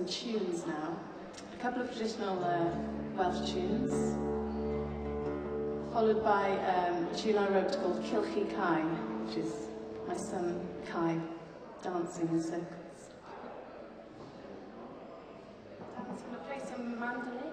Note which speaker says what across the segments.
Speaker 1: some tunes now. A couple of traditional Welsh tunes, followed by a tune I wrote called Cilchi Kai, which is my son Kai dancing in circles. Dan's going to play some mandolin.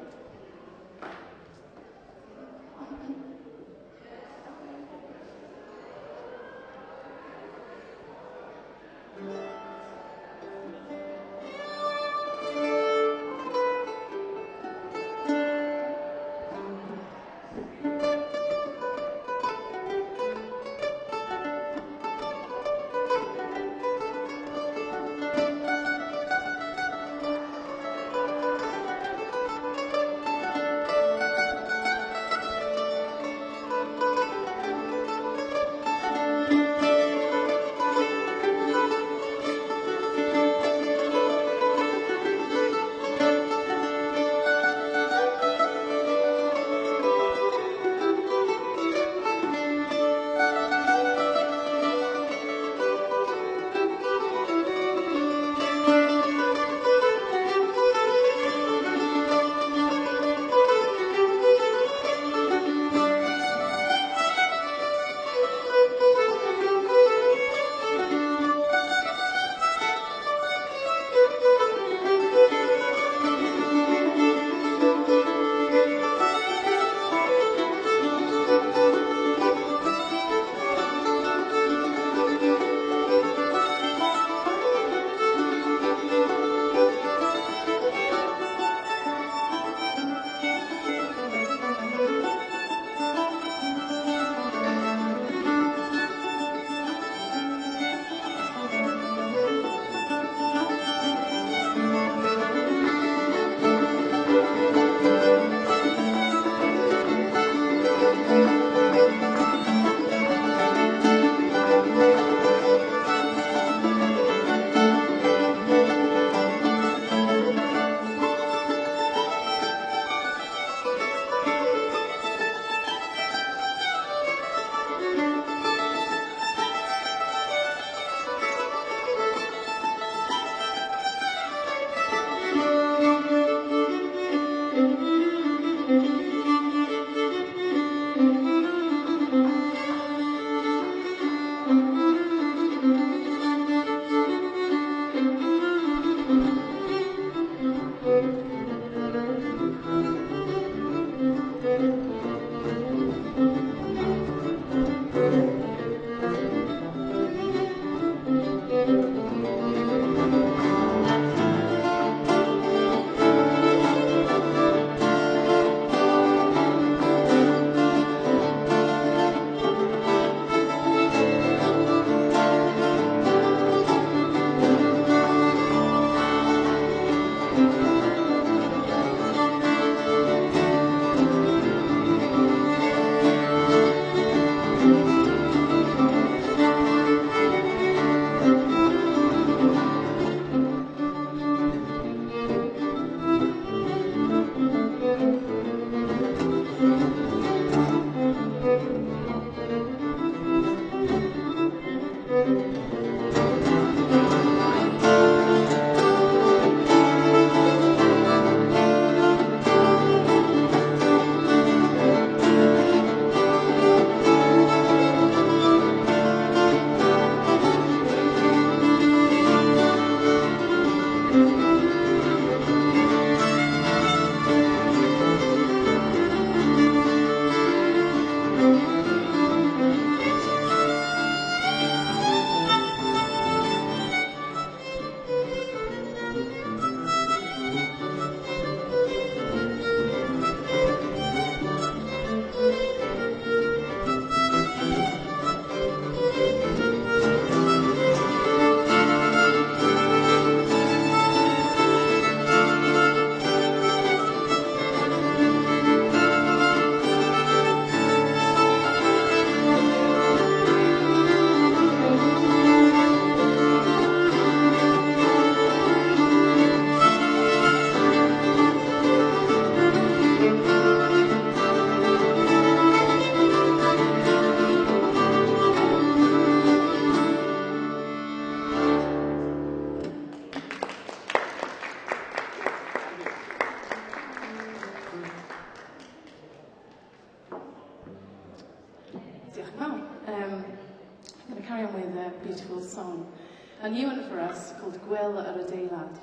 Speaker 1: a new one for us called Gwyl ar y Deilad.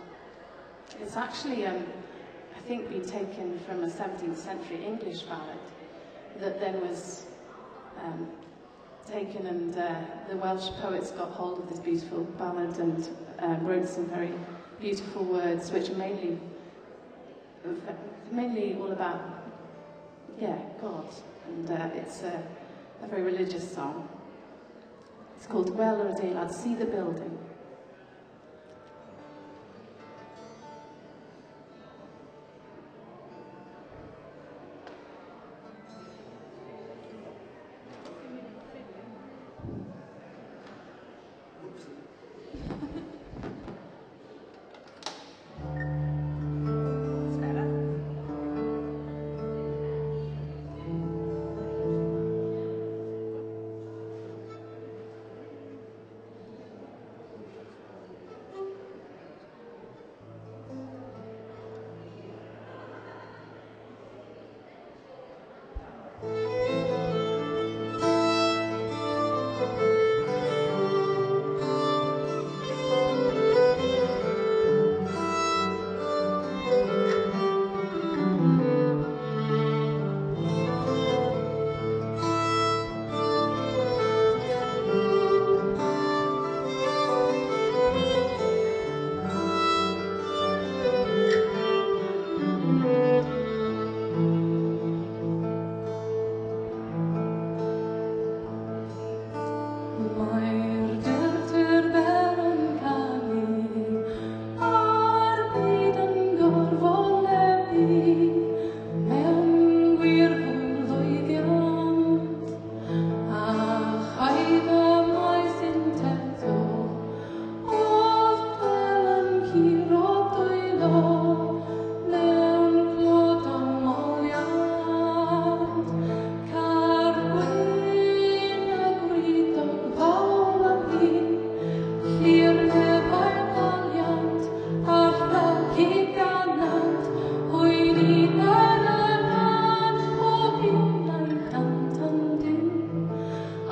Speaker 1: It's actually, I think, been taken from a 17th century English ballad that then was taken, and the Welsh poets got hold of this beautiful ballad and wrote some very beautiful words, which are mainly all about, God. And it's a very religious song. It's called Gwyl ar y Deilad, See the Building.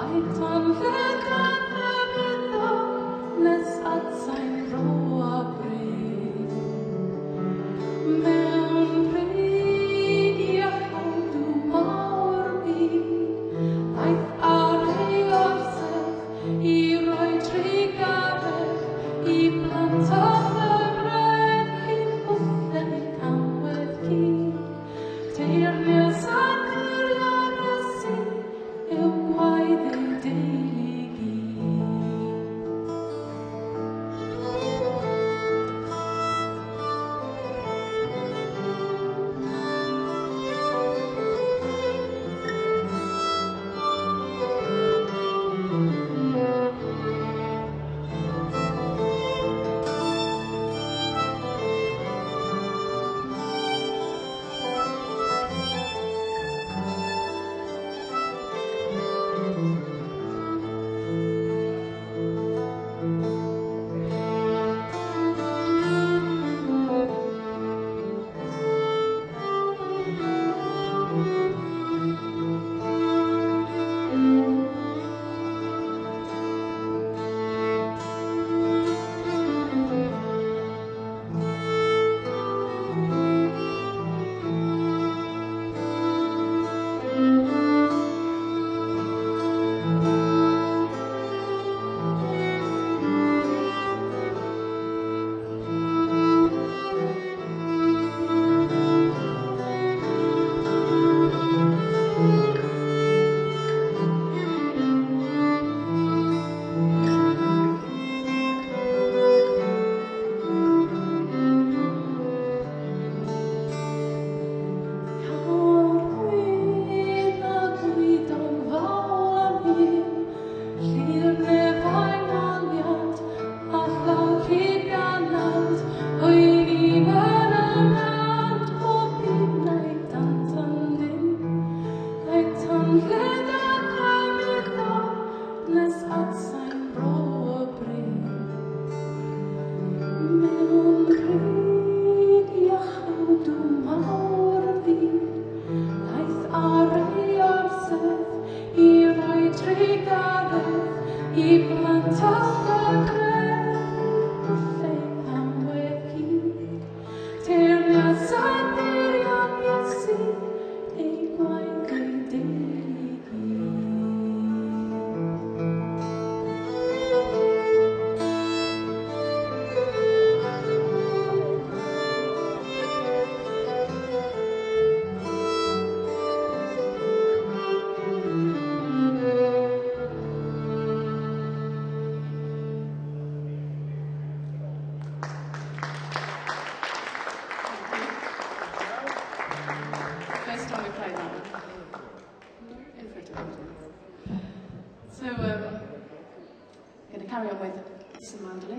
Speaker 2: plantaste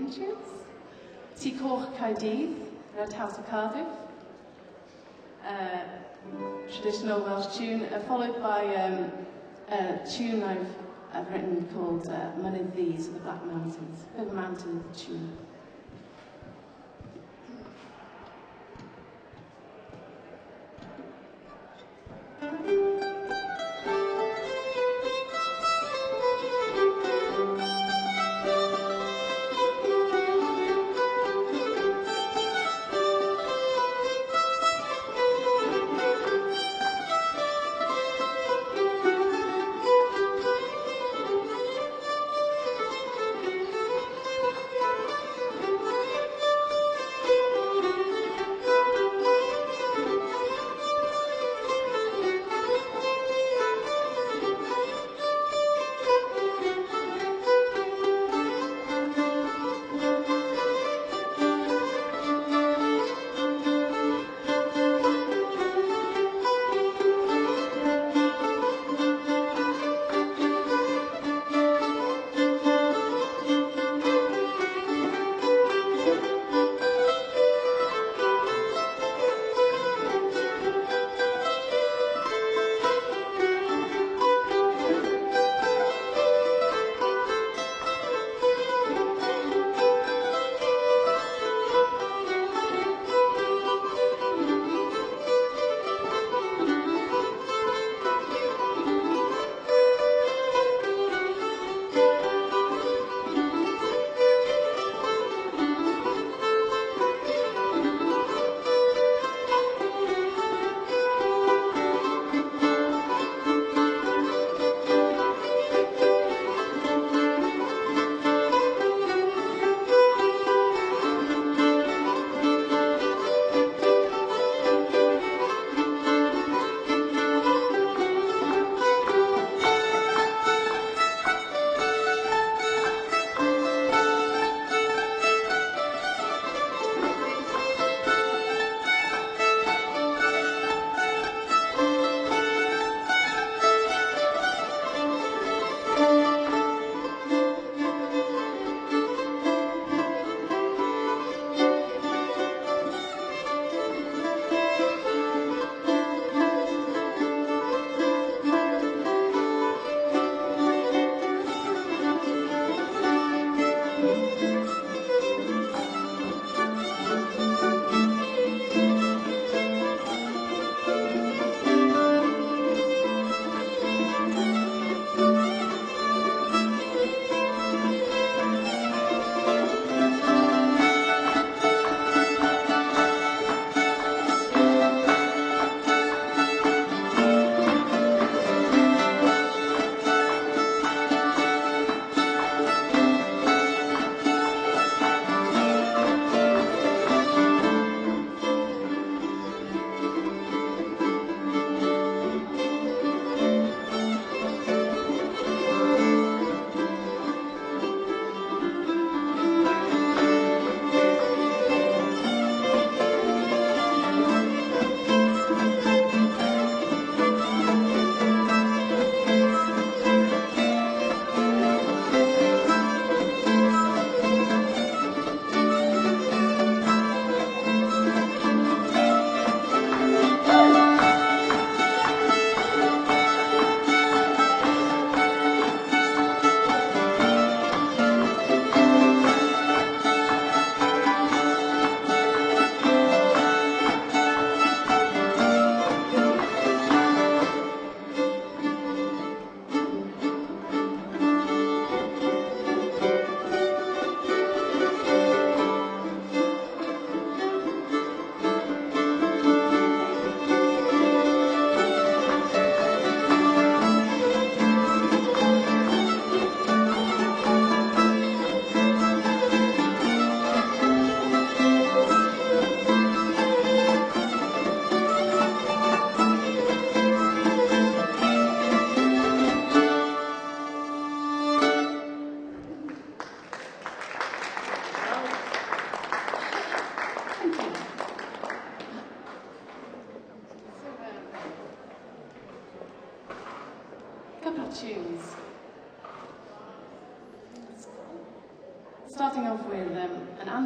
Speaker 1: Patriots. Tí Coch Caerdydd, Red House of Cardiff. Traditional Welsh tune, followed by a tune I've written called Mynydd Ddu, so the Black Mountains. A bit of a mountain tune.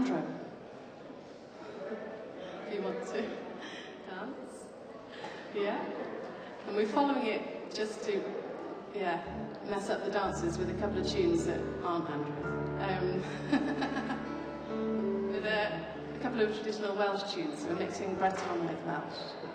Speaker 1: Alejandro. If you want to dance. Yeah. And we're following it just to, yeah, mess up the dancers with a couple of tunes that aren't Andrew's. With a couple of traditional Welsh tunes. We're mixing Breton with Welsh.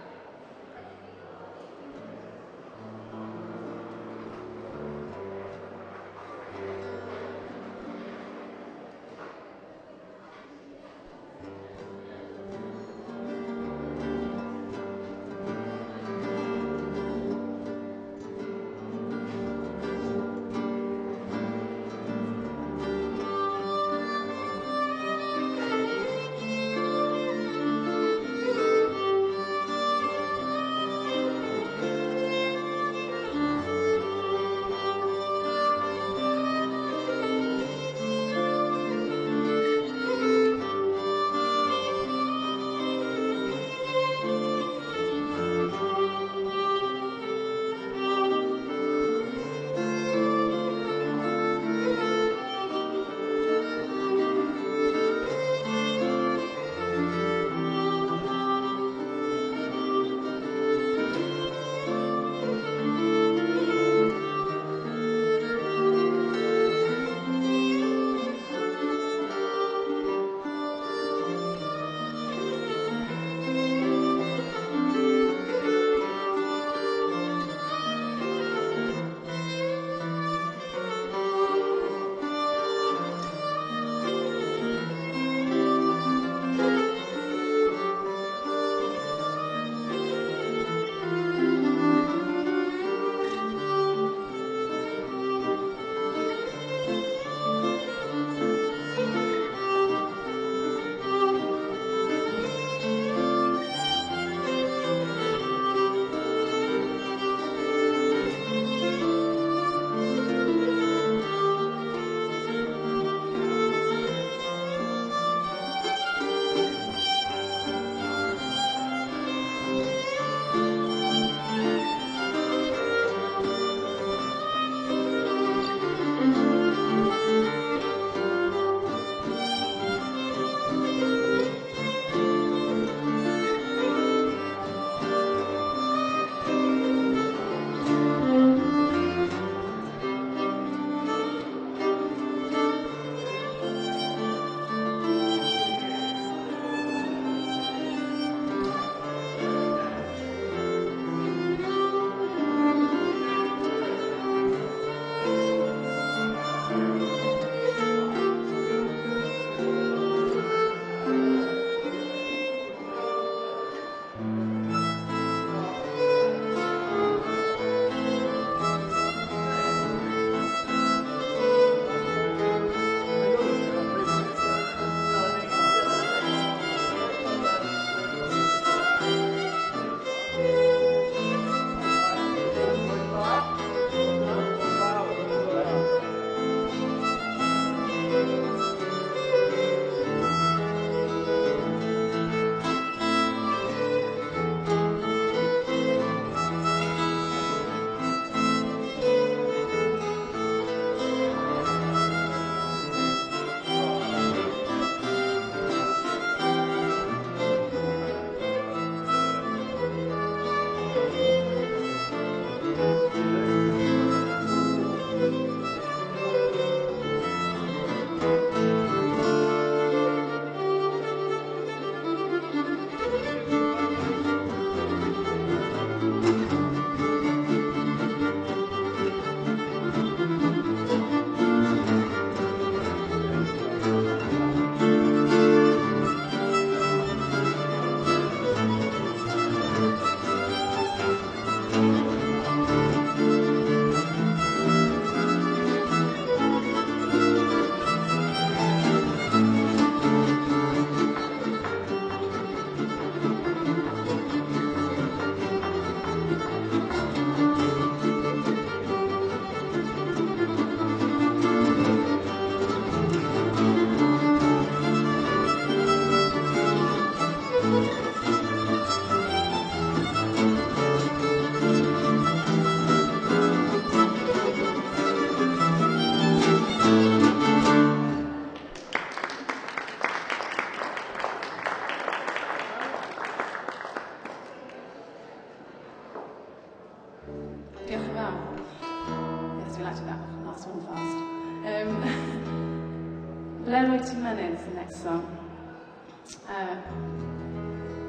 Speaker 1: Railway to Menny is the next song.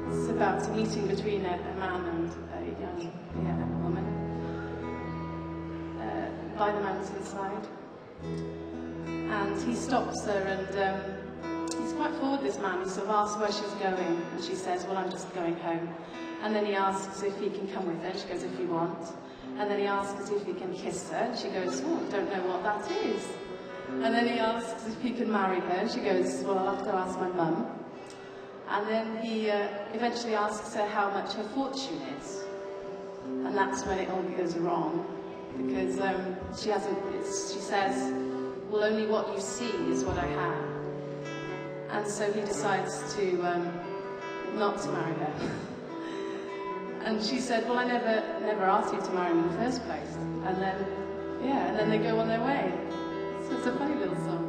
Speaker 1: It's about a meeting between a man and a young woman by the mountainside. And he stops her and he's quite forward, this man. He sort of asks where she's going and she says, well, I'm just going home. And then he asks if he can come with her. She goes, if you want. And then he asks if he can kiss her. And she goes, oh, I don't know what that is. And then he asks if he can marry her. And she goes, well, I'll have to ask my mum. And then he eventually asks her how much her fortune is. And that's when it all goes wrong. Because she says, well, only what you see is what I have. And so he decides to not to marry her. And she said, well, I never asked you to marry me in the first place. And then they go on their way. So it's a funny little song.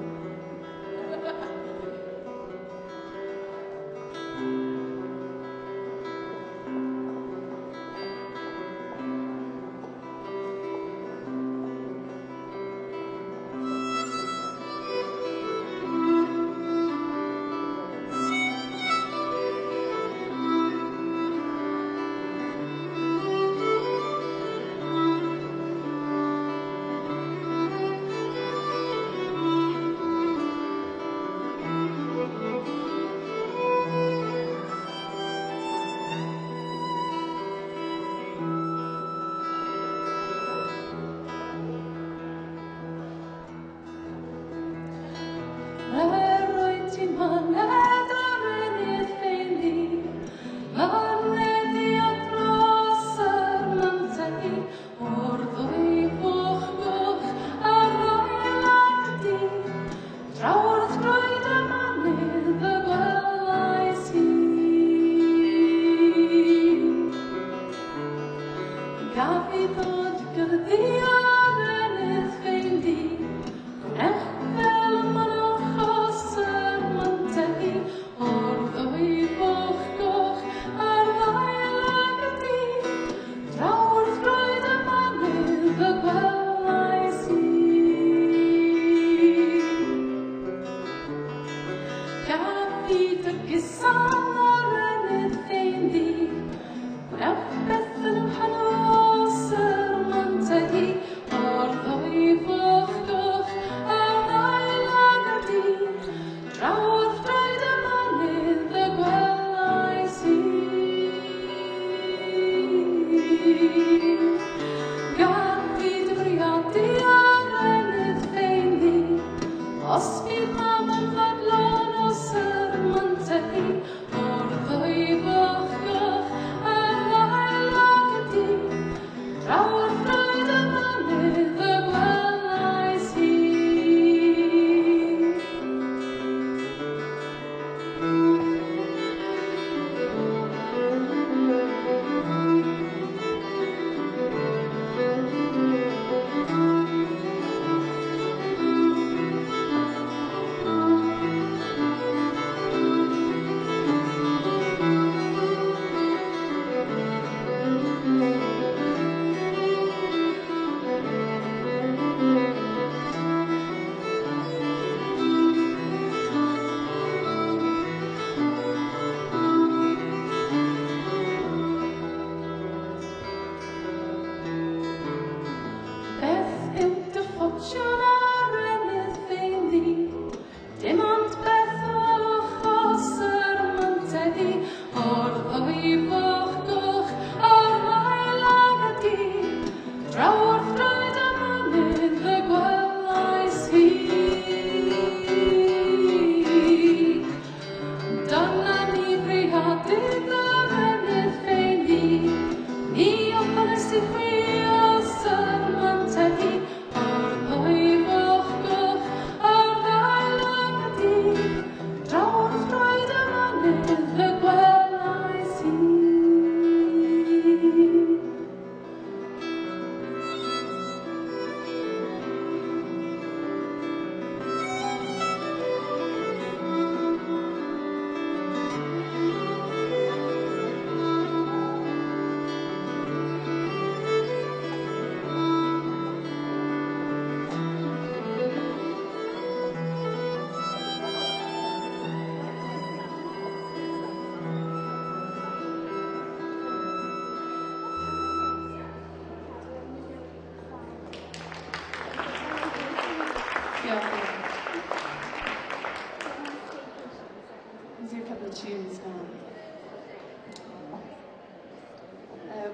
Speaker 1: do a couple of tunes now.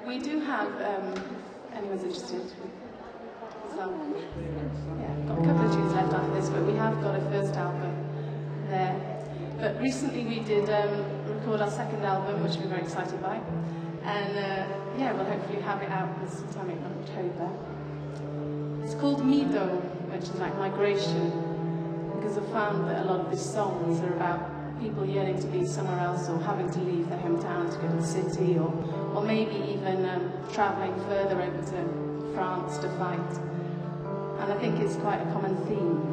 Speaker 1: We do have, anyone's interested, some, yeah, got a couple of tunes left after this, but we have got a first album there. But recently we did record our second album, which we're very excited by. And yeah, we'll hopefully have it out sometime in October. It's called Mido, which is like migration, because I've found that a lot of these songs are about people yearning to be somewhere else or having to leave their hometown to go to the city, or maybe even travelling further over to France to fight. And I think it's quite a common theme.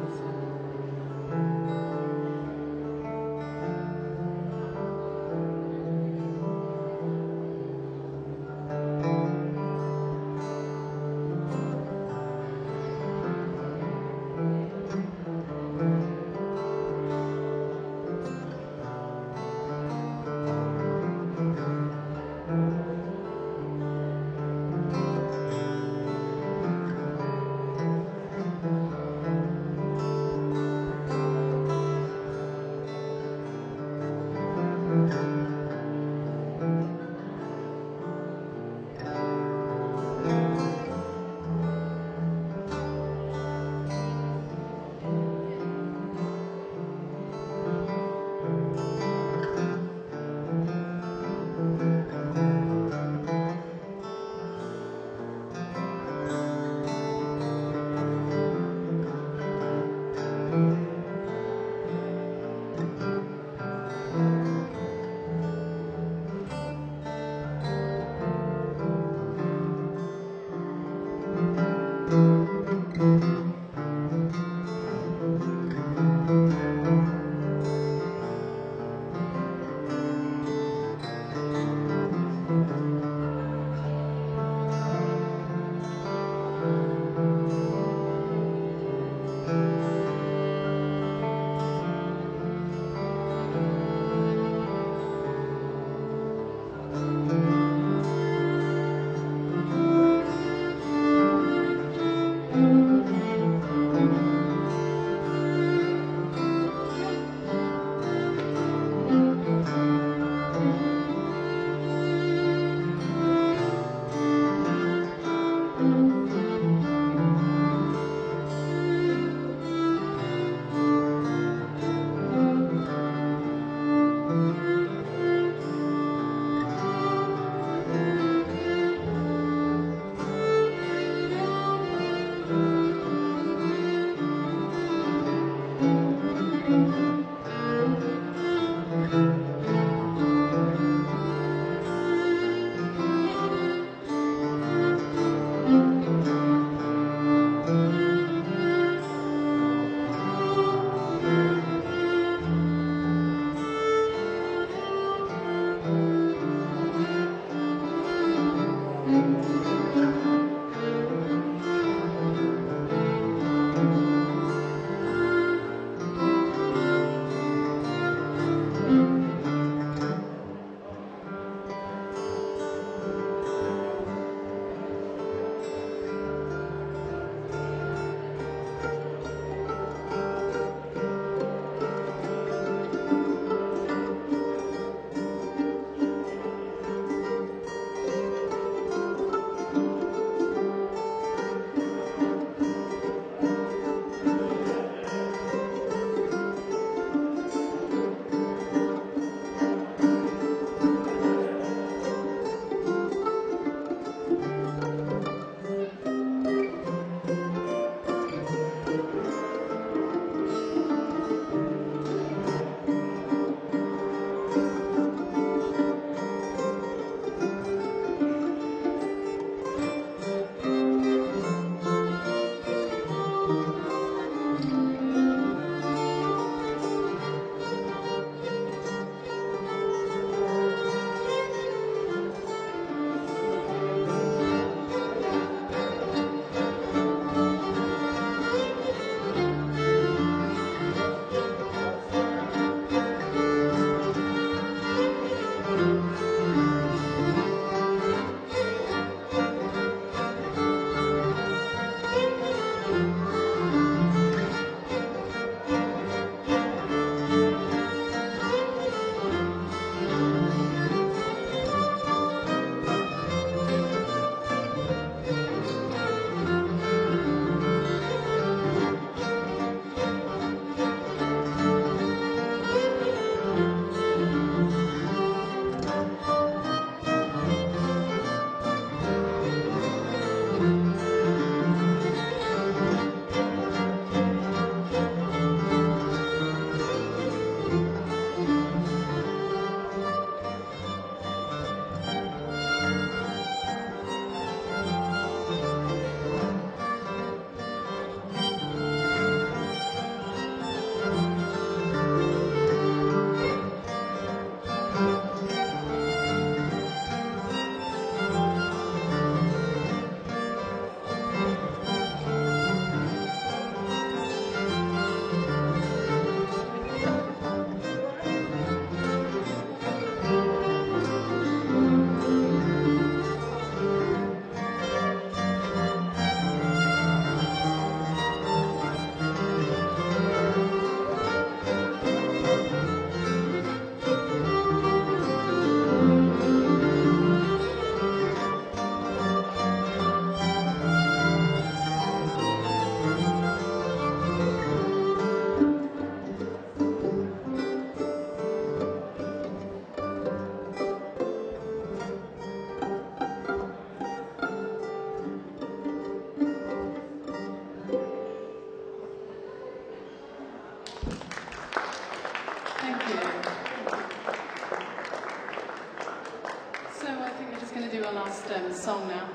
Speaker 1: do our last song now.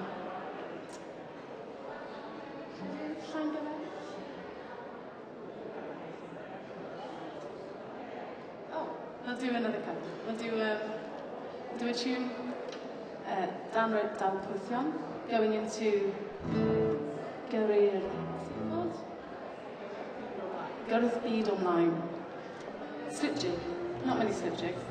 Speaker 1: Oh, we'll do another couple. We'll do a tune, Dan wrote Dalpwthion, going into Gyrru'r, Gyrru'r Byd Ymlaen. Slipjig, not many slipjigs.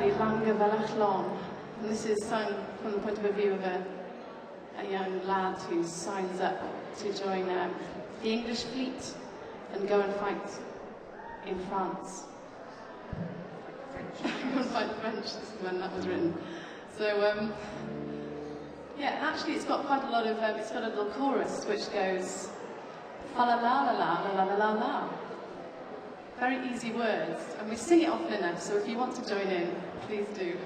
Speaker 1: i Langa Velachlon. And this is sung from the point of view of a young lad who signs up to join the English fleet and go and fight in France. Go and fight the French, this is when that was written. So, yeah, actually it's got quite a lot of, it's got a little chorus which goes, fa la la la la la la la la. Very easy words, and we sing it often enough, so if you want to join in, please do.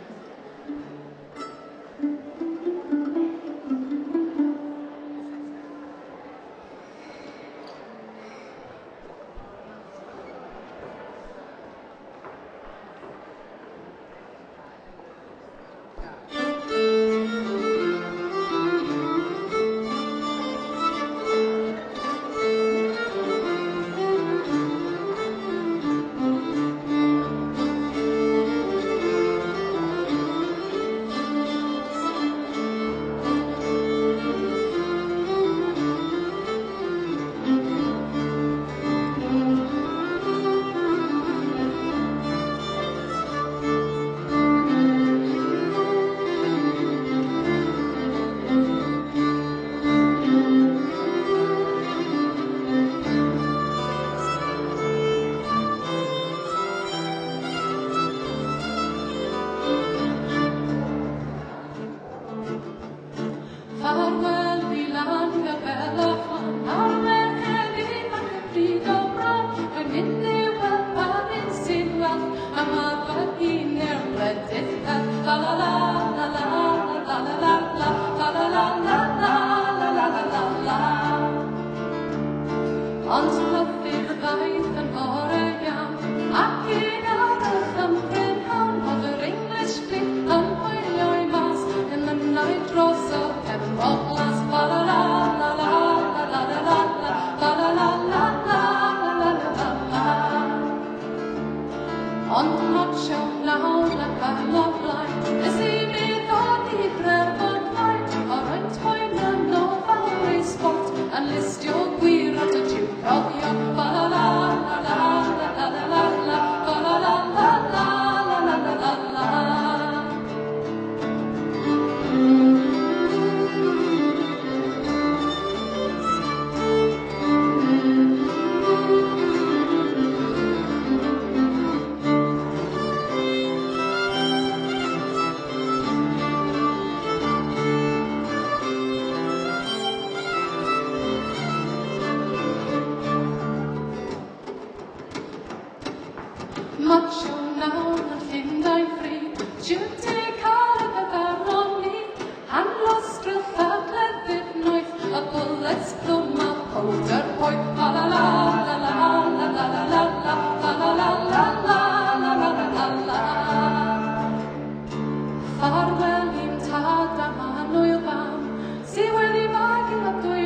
Speaker 2: Farewell, in tada, man, oil bound. See where the wagon up the